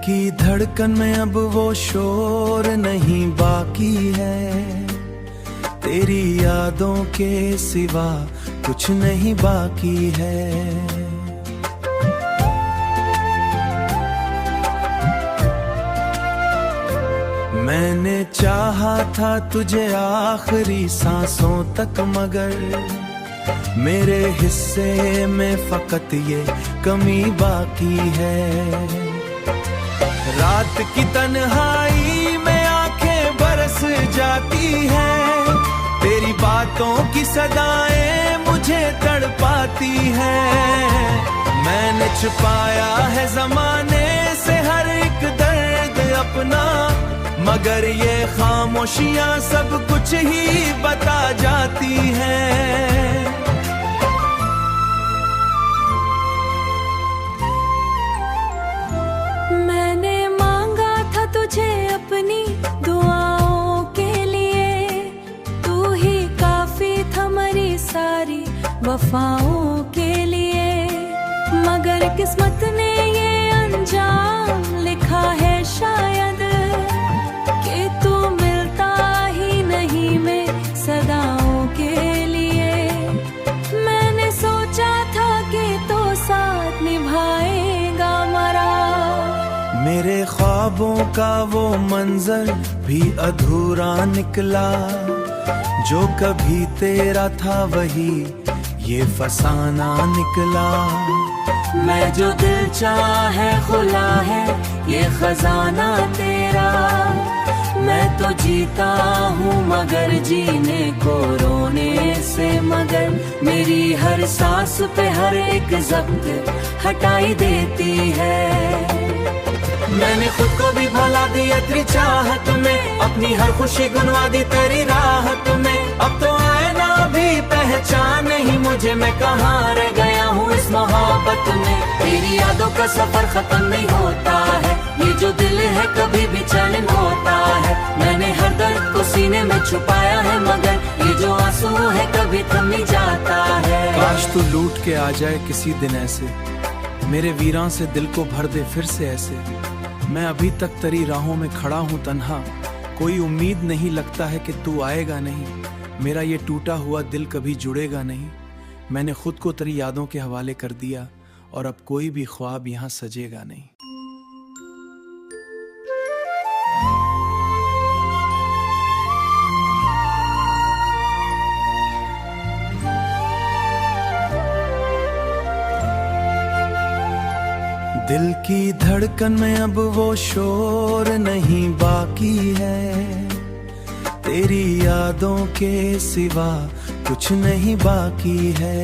की धड़कन में अब वो शोर नहीं बाकी है, तेरी यादों के सिवा कुछ नहीं बाकी है। मैंने चाहा था तुझे आखिरी सांसों तक, मगर मेरे हिस्से में फकत ये कमी बाकी है। रात की तन्हाई में आंखें बरस जाती हैं, तेरी बातों की सदाएं मुझे तड़पाती हैं। मैंने छुपाया है ज़माने से हर एक दर्द अपना, मगर ये खामोशियां सब कुछ ही बता जाती हैं। मैंने मांगा था तुझे अपनी दुआओं के लिए, तू ही काफी था मेरी सारी वफाओं के लिए, मगर किस्मत ने ये अंजाम लिखा है शायद कि तू मिलता ही नहीं मैं सदाओं के लिए। मैंने सोचा था कि तो साथ निभाएगा मरा, मेरे ख्वाबों का वो मंजर भी अधूरा निकला, जो कभी तेरा था वही ये फसाना निकला। मैं जो दिल चाहे खुला है ये खजाना तेरा, मैं तो जीता हूँ मगर जीने को रोने से, मगर मेरी हर सांस पे हर एक जब्त हटाई देती है। मैंने खुद को भी भुला दिया तेरी चाहत में, अपनी हर खुशी गुनवा दी तेरी राहत में। अब तो आईना भी पहचान नहीं मुझे, मैं कहाँ रह गया हूँ इस मोहब्बत में। तेरी यादों का सफर खत्म नहीं होता है, ये जो दिल है कभी भी चैन होता है। मैंने हर दर्द को सीने में छुपाया है, मगर ये जो आंसू है कभी थम नहीं जाता है। काश तू लूट के आ जाए किसी दिन ऐसे, मेरे वीरां से दिल को भर दे फिर से ऐसे। मैं अभी तक तेरी राहों में खड़ा हूँ तन्हा, कोई उम्मीद नहीं लगता है कि तू आएगा नहीं। मेरा ये टूटा हुआ दिल कभी जुड़ेगा नहीं, मैंने खुद को तेरी यादों के हवाले कर दिया, और अब कोई भी ख्वाब यहाँ सजेगा नहीं। दिल की धड़कन में अब वो शोर नहीं बाकी है, तेरी यादों के सिवा कुछ नहीं बाकी है।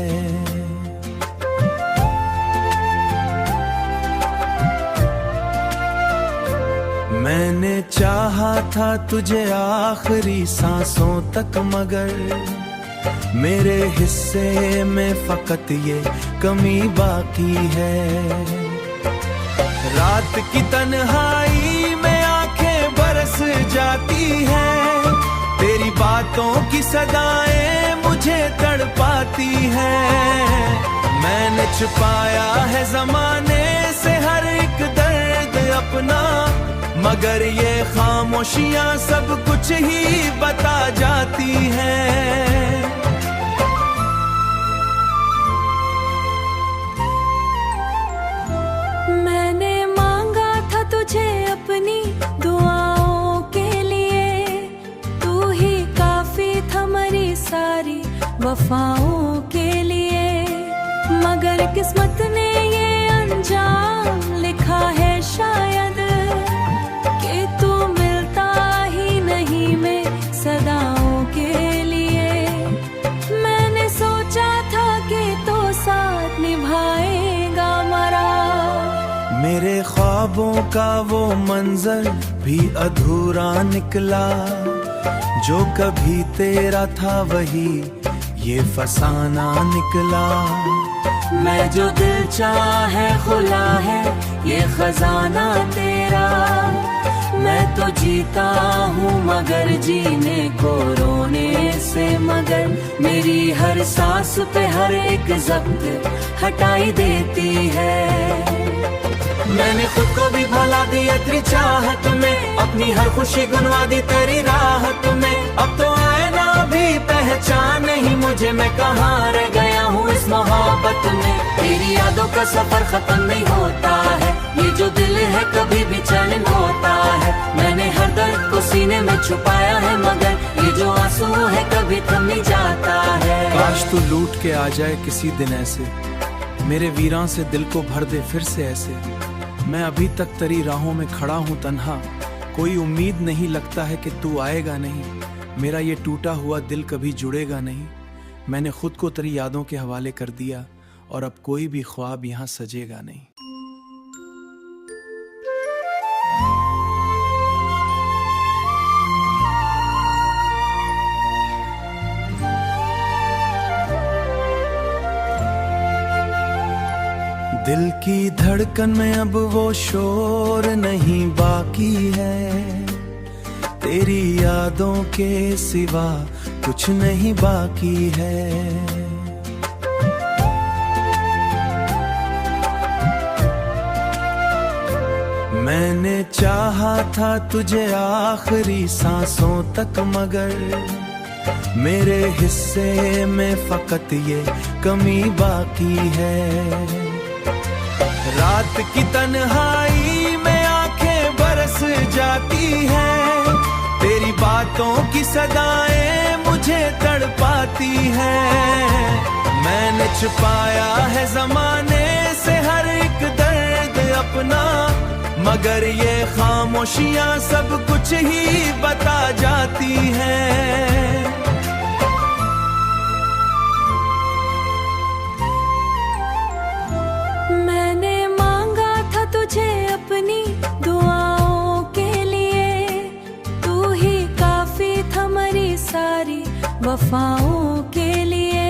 मैंने चाहा था तुझे आखिरी सांसों तक, मगर मेरे हिस्से में फकत ये कमी बाकी है। रात की तन्हाई में आंखें बरस जाती हैं, तेरी बातों की सदाएं मुझे तड़पाती हैं। मैंने छुपाया है ज़माने से हर एक दर्द अपना, मगर ये खामोशियां सब कुछ ही बता जाती हैं। तुझे अपनी दुआओं के लिए, तू ही काफी था मेरी सारी वफाओं के लिए, मगर किस्मत ने ये अंजाम लिखा है शायद कि तू मिलता ही नहीं मैं सदाओं के लिए। मैंने सोचा था कि तो साथ निभाएगा मरा, मेरे ख्वाबों का वो मंजर भी अधूरा निकला, जो कभी तेरा था वही ये फसाना निकला। मैं जो दिल चाहे खुला है ये खजाना तेरा, मैं तो जीता हूँ मगर जीने को रोने से, मगर मेरी हर सांस पे हर एक जब्त हटाई देती है। मैंने खुद को भी भुला दिया तेरी चाहत में, अपनी हर खुशी गुनवा दी तेरी राहत में। अब तो आए ना भी पहचान नहीं मुझे, मैं कहाँ रह गया हूँ इस मोहब्बत में। तेरी यादों का सफर खत्म नहीं होता है, ये जो दिल है कभी भी चैन होता है। मैंने हर दर्द को सीने में छुपाया है, मगर ये जो आंसू है कभी थम नहीं जाता है। काश तू लूट के आ जाए किसी दिन ऐसे, मेरे वीरां से दिल को भर दे फिर से ऐसे। मैं अभी तक तेरी राहों में खड़ा हूँ तन्हा, कोई उम्मीद नहीं लगता है कि तू आएगा नहीं। मेरा ये टूटा हुआ दिल कभी जुड़ेगा नहीं। मैंने खुद को तेरी यादों के हवाले कर दिया, और अब कोई भी ख्वाब यहाँ सजेगा नहीं। दिल की धड़कन में अब वो शोर नहीं बाकी है, तेरी यादों के सिवा कुछ नहीं बाकी है। मैंने चाहा था तुझे आखिरी सांसों तक, मगर मेरे हिस्से में फकत ये कमी बाकी है। रात की तन्हाई में आंखें बरस जाती हैं, तेरी बातों की सदाएं मुझे तड़पाती हैं। मैंने छुपाया है ज़माने से हर एक दर्द अपना, मगर ये खामोशियां सब कुछ ही बता जाती हैं। अपनी दुआओं के लिए तू ही काफी था मेरी सारी वफाओं के लिए,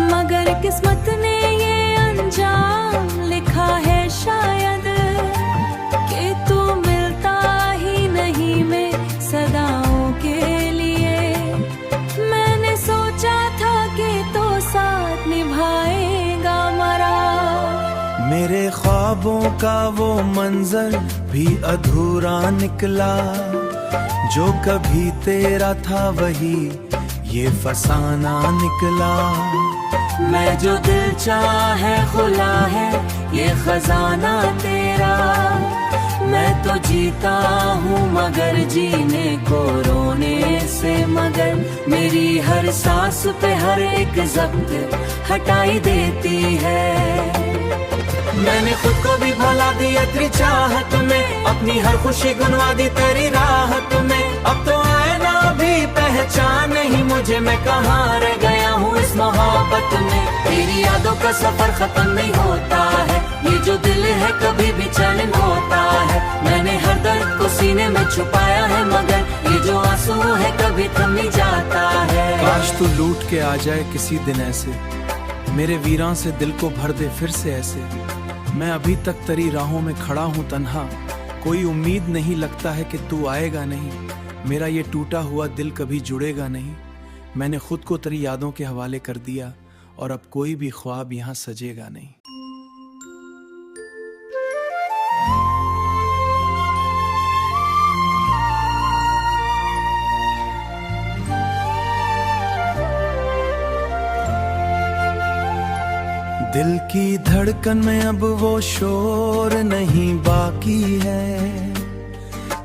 मगर किस्मत ने ये अंजाम लिखा है शायद कि तू मिलता ही नहीं मैं सदाओं के लिए। मैंने सोचा था कि तो साथ निभाएगा मरा, मेरे ख्वाबों का वो मंजर भी अधूरा निकला, जो कभी तेरा था वही ये फसाना निकला। मैं जो दिल चाहे खुला है ये खजाना तेरा, मैं तो जीता हूँ मगर जीने को रोने से मगर। मेरी हर सांस पे हर एक जब्त हटाई देती है। मैंने खुद को भी भुला दिया तेरी चाहत में, अपनी हर खुशी गुनवा दी तेरी राहत में। अब तो आए ना भी पहचान नहीं मुझे, मैं कहाँ रह गया हूँ इस मोहब्बत में। तेरी यादों का सफर खत्म नहीं होता है, ये जो दिल है कभी भी चैन होता है। मैंने हर दर्द को सीने में छुपाया है, मगर ये जो आंसू है कभी थम नहीं जाता है। काश तू लूट के आ जाए किसी दिन ऐसे, मेरे वीरां से दिल को भर दे फिर से ऐसे। मैं अभी तक तेरी राहों में खड़ा हूँ तन्हा, कोई उम्मीद नहीं लगता है कि तू आएगा नहीं। मेरा ये टूटा हुआ दिल कभी जुड़ेगा नहीं। मैंने खुद को तेरी यादों के हवाले कर दिया, और अब कोई भी ख्वाब यहाँ सजेगा नहीं। दिल की धड़कन में अब वो शोर नहीं बाकी है,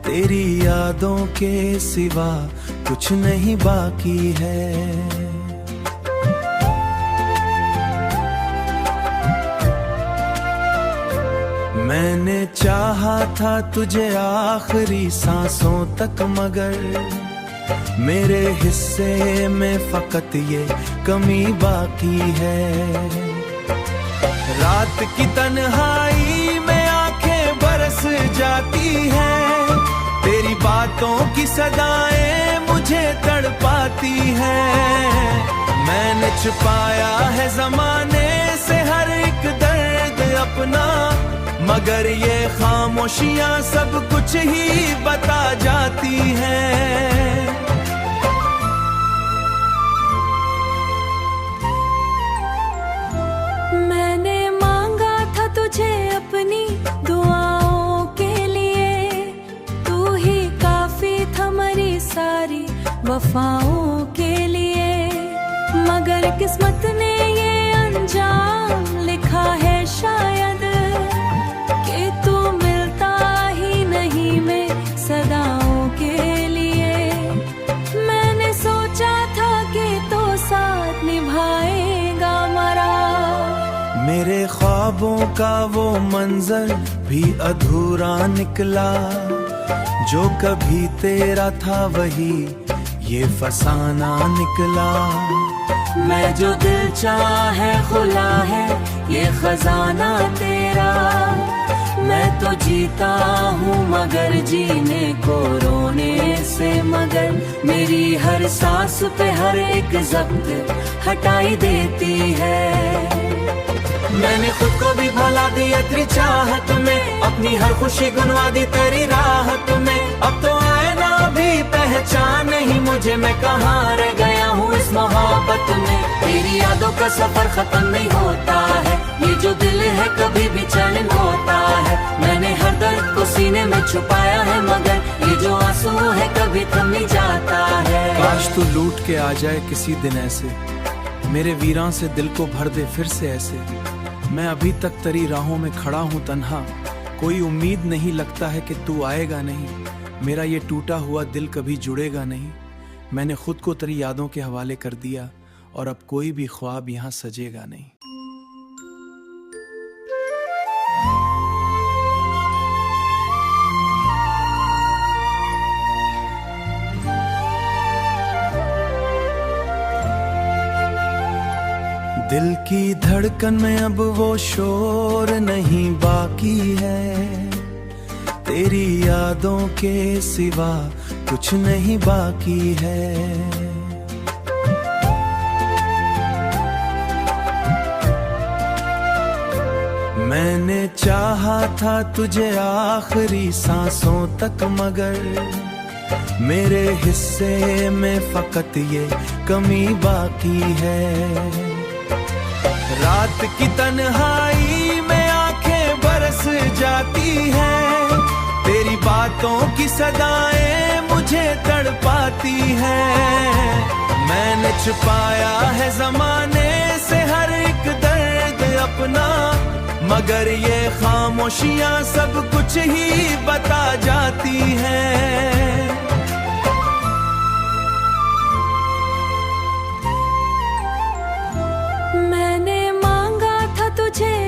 तेरी यादों के सिवा कुछ नहीं बाकी है। मैंने चाहा था तुझे आखिरी सांसों तक, मगर मेरे हिस्से में फकत ये कमी बाकी है। रात की तन्हाई में आंखें बरस जाती हैं, तेरी बातों की सदाएं मुझे तड़पाती हैं। मैंने छुपाया है ज़माने से हर एक दर्द अपना, मगर ये खामोशियां सब कुछ ही बता जाती हैं। मैंने मांगा था तुझे अपनी दुआ वफाओं के लिए। मगर किस्मत ने ये अंजाम लिखा है शायद कि तू मिलता ही नहीं मैं सदाओं के लिए। मैंने सोचा था कि तो साथ निभाएगा मरा। मेरे ख्वाबों का वो मंजर भी अधूरा निकला, जो कभी तेरा था वही ये फसाना निकला। मैं जो दिल चाहे खुला है ये खजाना तेरा। मैं तो जीता हूँ मगर जीने को रोने से मगर। मेरी हर सांस पे हर एक जब्त हटाई देती है। मैंने खुद को भी भुला दिया तेरी चाहत में, अपनी हर खुशी गुनवा दी तेरी राहत में। अब तो आईना भी पहचान नहीं मुझे, मैं कहाँ रह गया हूँ इस मोहब्बत में। तेरी यादों का सफर खत्म नहीं होता है, ये जो दिल है कभी भी चैन होता है। मैंने हर दर्द को सीने में छुपाया है मगर ये जो आंसू है कभी थम नहीं जाता है। काश तू लूट के आ जाए किसी दिन ऐसे, मेरे वीरां से दिल को भर दे फिर से ऐसे। मैं अभी तक तेरी राहों में खड़ा हूँ तन्हा, कोई उम्मीद नहीं लगता है कि तू आएगा नहीं। मेरा ये टूटा हुआ दिल कभी जुड़ेगा नहीं। मैंने खुद को तेरी यादों के हवाले कर दिया और अब कोई भी ख्वाब यहाँ सजेगा नहीं। दिल की धड़कन में अब वो शोर नहीं बाकी है, तेरी यादों के सिवा कुछ नहीं बाकी है। मैंने चाहा था तुझे आखिरी सांसों तक मगर मेरे हिस्से में फकत ये कमी बाकी है। रात की तन्हाई में आंखें बरस जाती हैं, तेरी बातों की सदाएं मुझे तड़पाती हैं। मैंने छुपाया है ज़माने से हर एक दर्द अपना, मगर ये खामोशियां सब कुछ ही बता जाती हैं।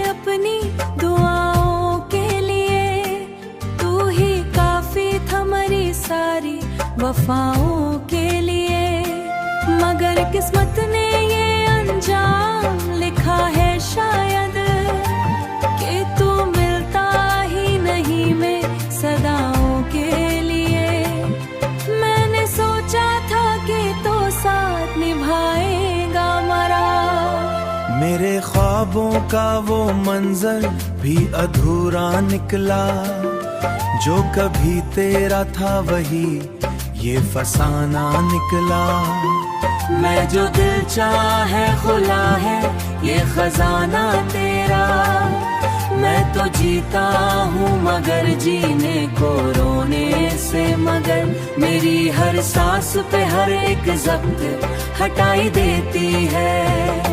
अपनी दुआओं के लिए तू ही काफी था मेरी सारी वफाओं के लिए। मगर किस्मत ने ये अंजाम लिखा है शायद कि तू मिलता ही नहीं मैं सदाओं के लिए। मैंने सोचा था कि तो साथ निभाएगा मरा। मेरे ख्वाबों का वो मंजर भी अधूरा निकला, जो कभी तेरा था वही ये फसाना निकला। मैं जो दिल चाहे खुला है ये खजाना तेरा। मैं तो जीता हूँ मगर जीने को रोने से मगर। मेरी हर सांस पे हर एक जब्त हटाई देती है।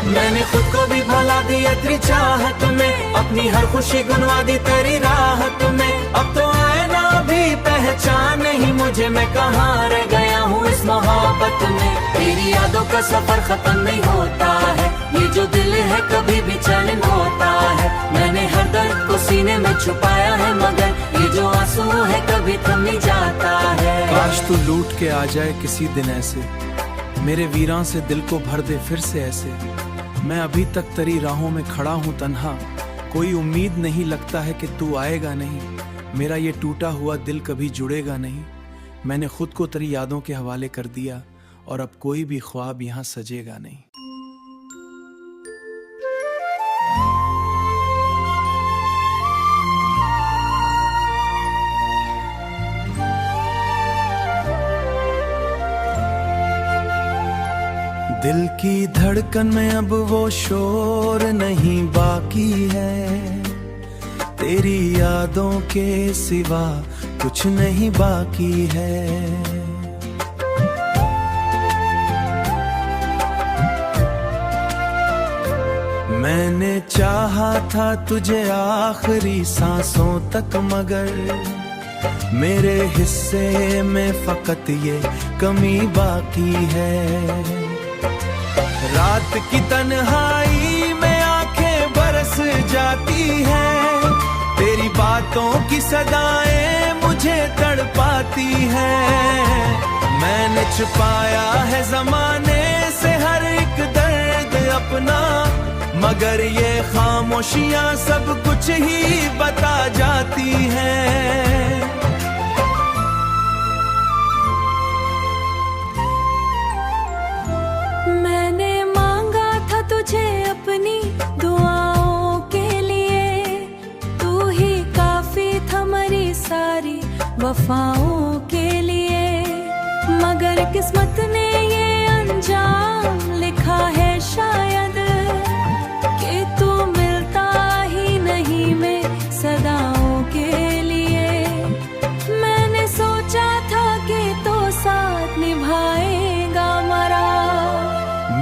मैंने खुद को भी भुला दिया तेरी चाहत में, अपनी हर खुशी गुनवा दी तेरी राहत में। अब तो आईना भी पहचान नहीं मुझे, मैं कहाँ रह गया हूँ इस मोहब्बत में। तेरी यादों का सफर खत्म नहीं होता है, ये जो दिल है कभी भी चैन होता है। मैंने हर दर्द को सीने में छुपाया है मगर ये जो आंसू है कभी थम नहीं जाता है। काश तू लूट के आ जाए किसी दिन ऐसे, मेरे वीरां से दिल को भर दे फिर से ऐसे। मैं अभी तक तेरी राहों में खड़ा हूँ तन्हा, कोई उम्मीद नहीं लगता है कि तू आएगा नहीं। मेरा ये टूटा हुआ दिल कभी जुड़ेगा नहीं। मैंने खुद को तेरी यादों के हवाले कर दिया और अब कोई भी ख्वाब यहाँ सजेगा नहीं। दिल की धड़कन में अब वो शोर नहीं बाकी है, तेरी यादों के सिवा कुछ नहीं बाकी है। मैंने चाहा था तुझे आखिरी सांसों तक, मगर मेरे हिस्से में फकत ये कमी बाकी है। रात की तन्हाई में आंखें बरस जाती हैं, तेरी बातों की सदाएं मुझे तड़पाती हैं। मैंने छुपाया है जमाने से हर एक दर्द अपना, मगर ये खामोशियां सब कुछ ही बता जाती हैं। मैंने मांगा था तुझे अपनी दुआओं के लिए, तू ही काफी था मेरी सारी वफाओं के लिए। मगर किस्मत ने ये अंजाम लिखा है शायद, कि तू मिलता ही नहीं मैं सदाओं के लिए। मैंने सोचा था कि तो साथ निभाएगा मरा,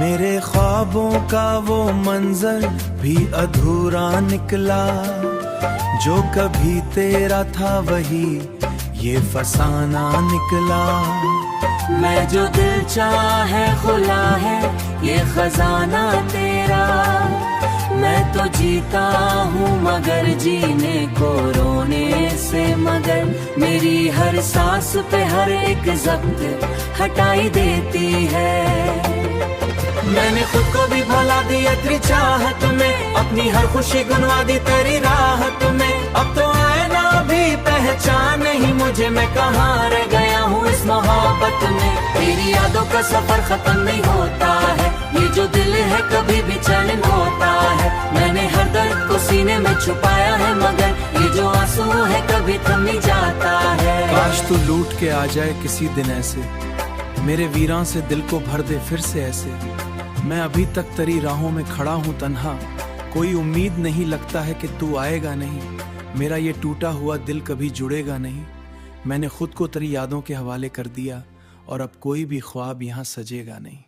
मेरे ख्वाबों का वो मंजर भी अधूरा निकला। जो कभी तेरा था वही ये फसाना निकला। मैं जो दिल चाहे खुला है ये खजाना तेरा। मैं तो जीता हूँ मगर जीने को रोने से मगर, मेरी हर सांस पे हर एक जब्त हटाई देती है। मैंने खुद को भी भुला दिया तेरी चाहत में, अपनी हर खुशी गुनवा दी तेरी राहत में। अब तो आईना भी पहचान नहीं मुझे, मैं कहाँ रह गया हूँ इस मोहब्बत में। तेरी यादों का सफर खत्म नहीं होता है, ये जो दिल है कभी भी चैन होता है। मैंने हर दर्द को सीने में छुपाया है, मगर ये जो आंसू है कभी थम नहीं जाता है। काश तू लूट के आ जाए किसी दिन ऐसे, मेरे वीरां से दिल को भर दे फिर से ऐसे। मैं अभी तक तेरी राहों में खड़ा हूँ तन्हा, कोई उम्मीद नहीं लगता है कि तू आएगा नहीं। मेरा ये टूटा हुआ दिल कभी जुड़ेगा नहीं। मैंने खुद को तेरी यादों के हवाले कर दिया और अब कोई भी ख्वाब यहाँ सजेगा नहीं।